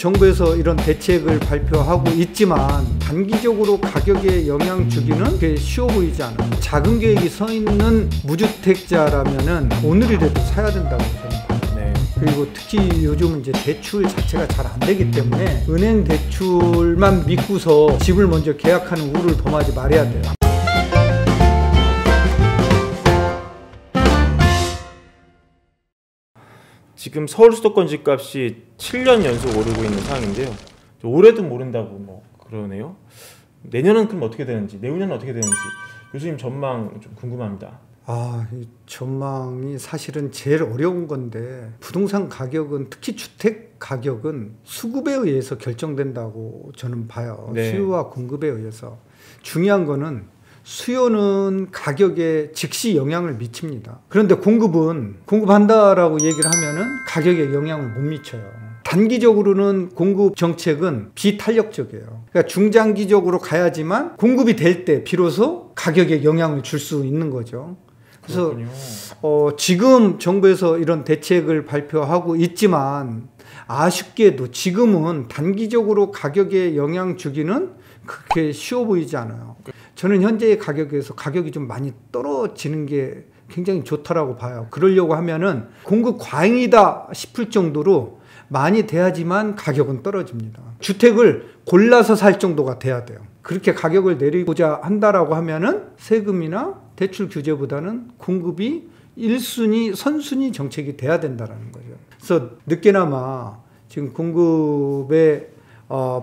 정부에서 이런 대책을 발표하고 있지만 단기적으로 가격에 영향 주기는 그게 쉬워 보이지 않아요. 작은 계획이 서 있는 무주택자라면은 오늘이라도 사야 된다고 저는 봐요. 그리고 특히 요즘 이제 대출 자체가 잘 안 되기 때문에 은행 대출만 믿고서 집을 먼저 계약하는 우를 범하지 말아야 돼요. 지금 서울 수도권 집값이 7년 연속 오르고 있는 상황인데요. 올해도 모른다고 뭐 그러네요. 내년은 그럼 어떻게 되는지, 내후년은 어떻게 되는지 교수님 전망 좀 궁금합니다. 이 전망이 사실은 제일 어려운 건데, 부동산 가격은, 특히 주택 가격은 수급에 의해서 결정된다고 저는 봐요. 네. 수요와 공급에 의해서. 중요한 거는 수요는 가격에 즉시 영향을 미칩니다. 그런데 공급은 공급한다라고 얘기를 하면은 가격에 영향을 못 미쳐요. 단기적으로는 공급 정책은 비탄력적이에요. 그러니까 중장기적으로 가야지만 공급이 될 때 비로소 가격에 영향을 줄 수 있는 거죠. 그래서 지금 정부에서 이런 대책을 발표하고 있지만 아쉽게도 지금은 단기적으로 가격에 영향 주기는 그렇게 쉬워 보이지 않아요. 저는 현재의 가격에서 가격이 좀 많이 떨어지는 게 굉장히 좋다라고 봐요. 그러려고 하면은 공급 과잉이다 싶을 정도로 많이 돼야지만 가격은 떨어집니다. 주택을 골라서 살 정도가 돼야 돼요. 그렇게 가격을 내리고자 한다라고 하면은 세금이나 대출 규제보다는 공급이 1순위, 선순위 정책이 돼야 된다라는 거죠. 그래서 늦게나마 지금 공급에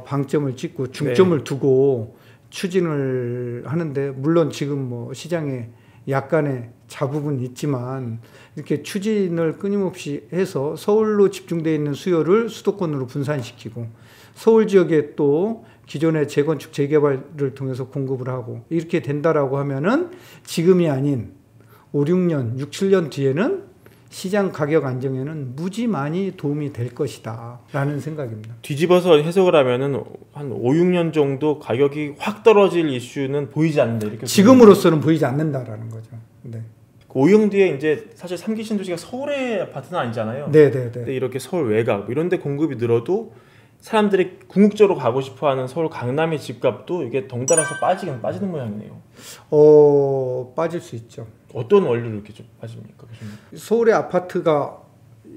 방점을 찍고 중점을 두고 추진을 하는데, 물론 지금 뭐 시장에 약간의 자국은 있지만 이렇게 추진을 끊임없이 해서 서울로 집중되어 있는 수요를 수도권으로 분산시키고 서울 지역에 또 기존의 재건축 재개발을 통해서 공급을 하고 이렇게 된다라고 하면은 지금이 아닌 5, 6년, 6, 7년 뒤에는 시장 가격 안정에는 무지 많이 도움이 될 것이다 라는 생각입니다. 뒤집어서 해석을 하면은 한 5, 6년 정도 가격이 확 떨어질 이슈는 보이지 않는다, 이렇게 지금으로서는 보이지 않는다라는 거죠. 네. 5, 6년 뒤에 이제 사실 3기 신도시가 서울의 아파트는 아니잖아요. 네네네. 근데 이렇게 서울 외곽 이런 데 공급이 늘어도 사람들이 궁극적으로 가고 싶어하는 서울 강남의 집값도 이게 덩달아서 빠지는 모양이네요. 빠질 수 있죠. 어떤 원리로 이렇게 좀 빠집니까, 교수님? 서울의 아파트가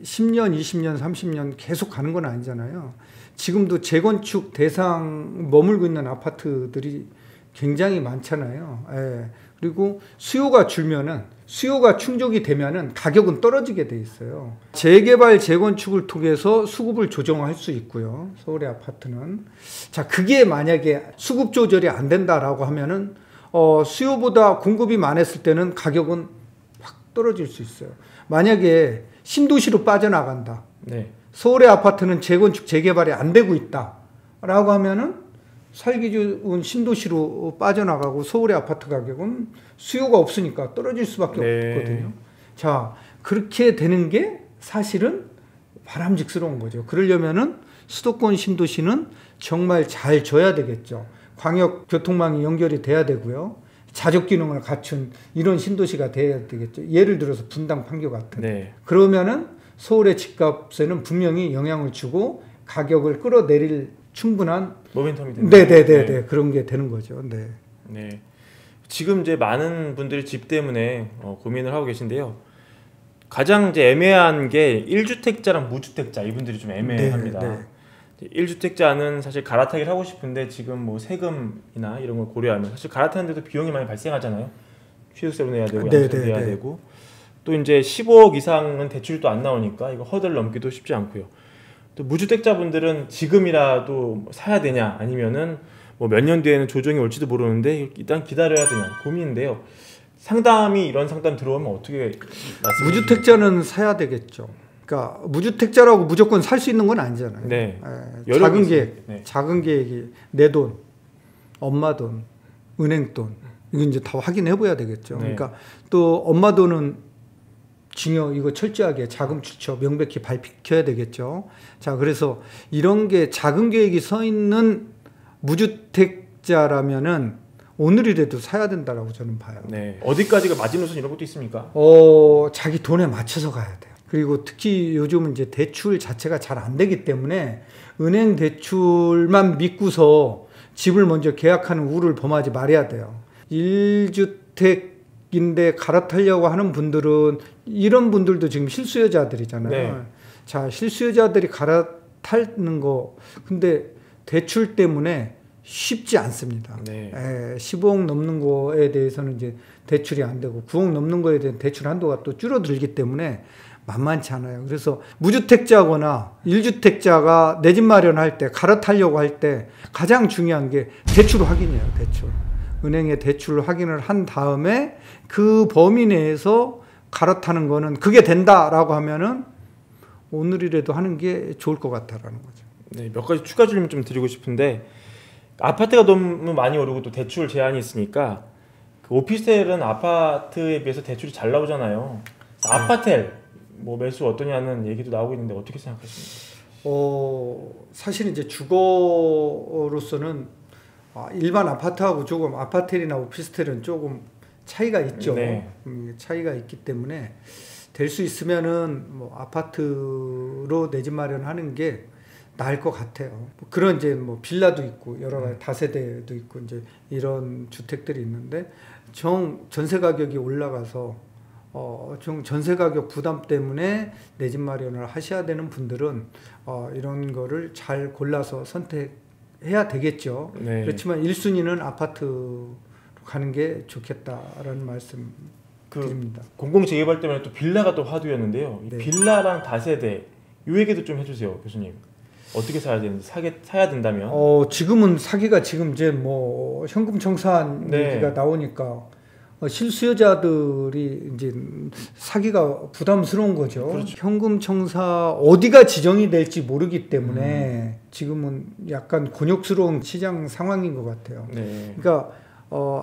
10년, 20년, 30년 계속 가는 건 아니잖아요. 지금도 재건축 대상 머물고 있는 아파트들이 굉장히 많잖아요. 예. 그리고 수요가 충족이 되면은 가격은 떨어지게 돼 있어요. 재개발, 재건축을 통해서 수급을 조정할 수 있고요. 서울의 아파트는. 자, 그게 만약에 수급 조절이 안 된다라고 하면은 수요보다 공급이 많았을 때는 가격은 확 떨어질 수 있어요. 만약에 신도시로 빠져나간다. 네. 서울의 아파트는 재건축, 재개발이 안 되고 있다라고 하면은 살기 좋은 신도시로 빠져나가고 서울의 아파트 가격은 수요가 없으니까 떨어질 수밖에 없거든요. 자, 그렇게 되는 게 사실은 바람직스러운 거죠. 그러려면은 수도권 신도시는 정말 잘 져야 되겠죠. 광역 교통망이 연결이 돼야 되고요. 자족 기능을 갖춘 이런 신도시가 돼야 되겠죠. 예를 들어서 분당, 판교 같은. 네. 그러면은 서울의 집값에는 분명히 영향을 주고 가격을 끌어내릴 충분한 모멘텀이 되는. 네네네. 그런 게 되는 거죠. 네. 네. 지금 이제 많은 분들이 집 때문에 고민을 하고 계신데요. 가장 이제 애매한 게 1주택자랑 무주택자, 이분들이 좀 애매합니다. 네. 1주택자는 사실 갈아타기를 하고 싶은데 지금 뭐 세금이나 이런 걸 고려하면 사실 갈아타는데도 비용이 많이 발생하잖아요. 취득세로 내야 되고 양도세 내야 되고, 또 이제 15억 이상은 대출도 안 나오니까 이거 허들 넘기도 쉽지 않고요. 또 무주택자분들은 지금이라도 사야 되냐, 아니면은 뭐 몇 년 뒤에는 조정이 올지도 모르는데 일단 기다려야 되냐 고민인데요. 상담이 이런 상담 들어오면 어떻게 말씀하시죠? 무주택자는 사야 되겠죠. 그러니까 무주택자라고 무조건 살 수 있는 건 아니잖아요. 네. 작은 계획, 네. 작은 계획이 내 돈, 엄마 돈, 은행 돈, 이거 이제 다 확인해 봐야 되겠죠. 네. 그러니까 또 엄마 돈은 증여 이거 철저하게 자금 출처 명백히 밝혀야 되겠죠. 자, 그래서 이런 게 작은 계획이 서 있는 무주택자라면은 오늘이라도 사야 된다라고 저는 봐요. 네. 어디까지가 마지노선 이런 것도 있습니까? 자기 돈에 맞춰서 가야 돼요. 그리고 특히 요즘은 이제 대출 자체가 잘 안 되기 때문에 은행 대출만 믿고서 집을 먼저 계약하는 우를 범하지 말아야 돼요. 1주택인데 갈아타려고 하는 분들은 이런 분들도 지금 실수요자들이잖아요. 네. 자, 실수요자들이 갈아타는 거 근데 대출 때문에 쉽지 않습니다. 네. 15억 넘는 거에 대해서는 이제 대출이 안 되고 9억 넘는 거에 대한 대출 한도가 또 줄어들기 때문에 만만치 않아요. 그래서 무주택자거나 1주택자가 내 집 마련할 때 갈아타려고 할 때 가장 중요한 게 대출 확인이에요. 대출. 은행에 대출 확인을 한 다음에 그 범위 내에서 갈아타는 거는 그게 된다라고 하면은 오늘이라도 하는 게 좋을 것 같다라는 거죠. 네, 몇 가지 추가 질문 좀 드리고 싶은데 아파트가 너무 많이 오르고 또 대출 제한이 있으니까 그 오피스텔은 아파트에 비해서 대출이 잘 나오잖아요. 아파텔 뭐 매수 어떠냐는 얘기도 나오고 있는데 어떻게 생각하십니까? 사실 이제 주거로서는 일반 아파트하고 조금 아파텔이나 오피스텔은 조금 차이가 있죠. 네. 차이가 있기 때문에 될 수 있으면은 뭐 아파트로 내 집 마련하는 게 나을 것 같아요. 그런 이제 뭐 빌라도 있고 여러 가지 다세대도 있고 이제 이런 주택들이 있는데 전세 가격이 올라가서 좀 전세 가격 부담 때문에 내 집 마련을 하셔야 되는 분들은 이런 거를 잘 골라서 선택해야 되겠죠. 네. 그렇지만 1순위는 아파트로 가는 게 좋겠다라는 말씀 드립니다. 공공재개발 때문에 또 빌라가 또 화두였는데요. 네. 빌라랑 다세대 이 얘기도 좀 해주세요, 교수님. 어떻게 사야 되는지 사야 된다면? 지금은 사기가 지금 이제 뭐 현금 청산 네. 얘기가 나오니까 실수요자들이 이제 사기가 부담스러운 거죠. 그렇죠. 현금 청사 어디가 지정이 될지 모르기 때문에 지금은 약간 곤욕스러운 시장 상황인 것 같아요. 네. 그러니까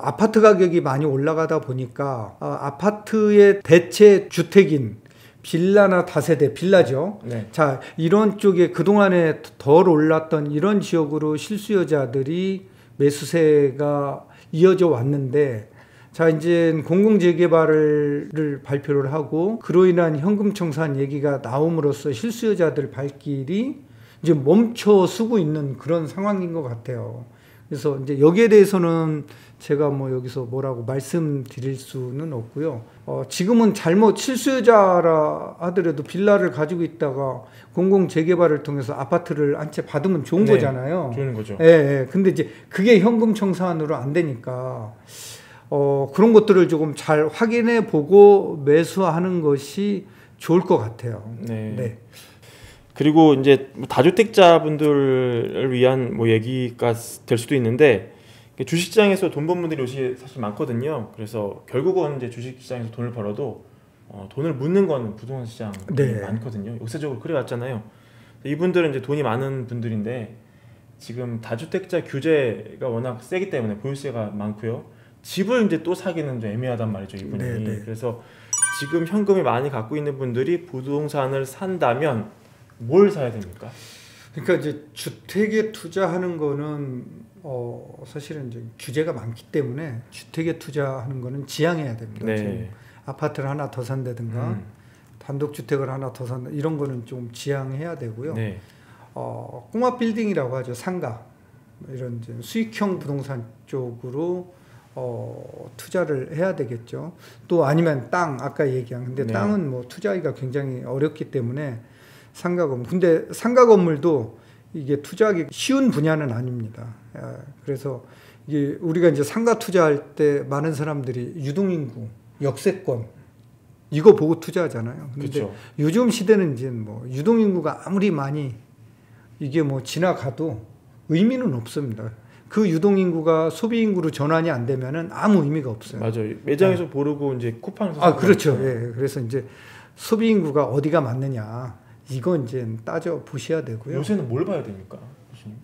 아파트 가격이 많이 올라가다 보니까 아파트의 대체 주택인 빌라나 다세대, 빌라죠. 네. 자, 이런 쪽에 그동안에 덜 올랐던 이런 지역으로 실수요자들이 매수세가 이어져 왔는데 자, 이제 공공재개발을 발표를 하고 그로 인한 현금 청산 얘기가 나옴으로써 실수요자들 발길이 이제 멈춰서고 있는 그런 상황인 것 같아요. 그래서 이제 여기에 대해서는 제가 뭐 여기서 뭐라고 말씀드릴 수는 없고요. 지금은 잘못 실수요자라 하더라도 빌라를 가지고 있다가 공공재개발을 통해서 아파트를 한 채 받으면 좋은 네, 거잖아요. 좋은 거죠. 예. 근데 이제 그게 현금 청산으로 안 되니까 그런 것들을 조금 잘 확인해 보고 매수하는 것이 좋을 것 같아요. 네. 네. 그리고 이제 다주택자분들을 위한 뭐 얘기가 될 수도 있는데 주식시장에서 돈 번 분들이 요새 사실 많거든요. 그래서 결국은 이제 주식시장에서 돈을 벌어도 돈을 묻는 거는 부동산 시장이 네. 많거든요. 역사적으로 그래왔잖아요. 이분들은 이제 돈이 많은 분들인데 지금 다주택자 규제가 워낙 세기 때문에 보유세가 많고요. 집을 이제 또 사기는 좀 애매하단 말이죠, 이분이. 네. 그래서 지금 현금을 많이 갖고 있는 분들이 부동산을 산다면 뭘 사야 됩니까? 그러니까 이제 주택에 투자하는 거는 사실은 이제 규제가 많기 때문에 주택에 투자하는 거는 지양해야 됩니다. 네. 지금 아파트를 하나 더 산다든가 단독주택을 하나 더 산다 이런 거는 좀 지양해야 되고요. 네. 꼬마 빌딩이라고 하죠. 상가 이런 이제 수익형 부동산 쪽으로 투자를 해야 되겠죠. 또 아니면 땅 아까 얘기한 근데 네. 땅은 뭐 투자하기가 굉장히 어렵기 때문에 상가 건물. 근데 상가 건물도 이게 투자하기 쉬운 분야는 아닙니다. 그래서 이게 우리가 이제 상가 투자할 때 많은 사람들이 유동인구, 역세권 이거 보고 투자하잖아요. 근데 그렇죠. 요즘 시대는 이제 뭐 유동인구가 아무리 많이 이게 뭐 지나가도 의미는 없습니다. 그 유동인구가 소비인구로 전환이 안 되면은 아무 의미가 없어요. 맞아요. 매장에서 고르고 이제 쿠팡에서 그렇죠. 예. 그래서 이제 소비인구가 어디가 맞느냐 이거 이제 따져 보셔야 되고요. 요새는 뭘 봐야 됩니까?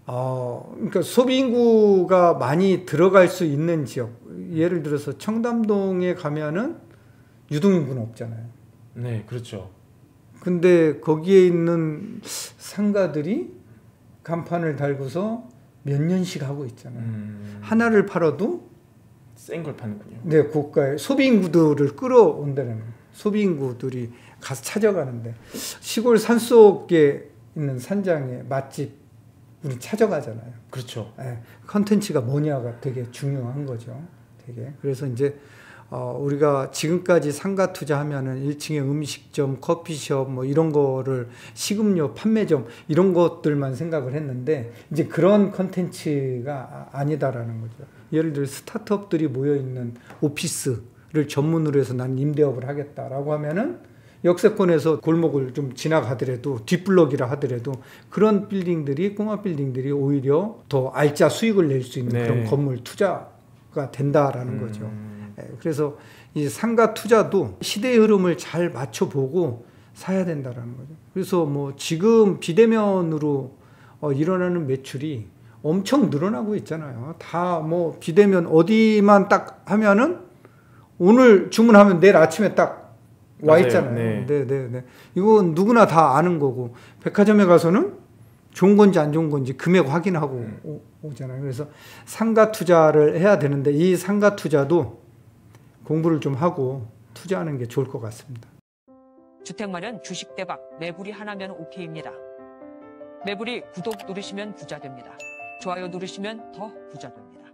그러니까 소비인구가 많이 들어갈 수 있는 지역, 예를 들어서 청담동에 가면은 유동인구는 없잖아요. 네, 그렇죠. 근데 거기에 있는 상가들이 간판을 달고서 몇 년씩 하고 있잖아요. 하나를 팔아도 센 걸 파는군요. 네, 고가의 소비인구들을 끌어온다는 소비 인구들이 가서 찾아가는데 시골 산속에 있는 산장에 맛집 우리 찾아가잖아요. 그렇죠. 예, 컨텐츠가 뭐냐가 되게 중요한 거죠. 되게. 그래서 이제 우리가 지금까지 상가 투자하면은 1층에 음식점, 커피숍 뭐 이런 거를 식음료 판매점 이런 것들만 생각을 했는데 이제 그런 컨텐츠가 아니다라는 거죠. 예를 들어 스타트업들이 모여 있는 오피스를 전문으로 해서 난 임대업을 하겠다라고 하면은 역세권에서 골목을 좀 지나가더라도 뒷블럭이라 하더라도 그런 빌딩들이 꼬마 빌딩들이 오히려 더 알짜 수익을 낼 수 있는 그런 건물 투자가 된다라는 거죠. 그래서 이 상가 투자도 시대의 흐름을 잘 맞춰보고 사야 된다라는 거죠. 그래서 뭐 지금 비대면으로 일어나는 매출이 엄청 늘어나고 있잖아요. 다 뭐 비대면 어디만 딱 하면은 오늘 주문하면 내일 아침에 딱 와 있잖아요. 네. 이건 누구나 다 아는 거고 백화점에 가서는 좋은 건지 안 좋은 건지 금액 확인하고 오잖아요. 그래서 상가 투자를 해야 되는데 이 상가 투자도 공부를 좀 하고 투자하는 게 좋을 것 같습니다. 주택 마련 주식 대박 매불이 하나면 오케이입니다. 매불이 구독 누르시면 부자 됩니다. 좋아요 누르시면 더 부자 됩니다.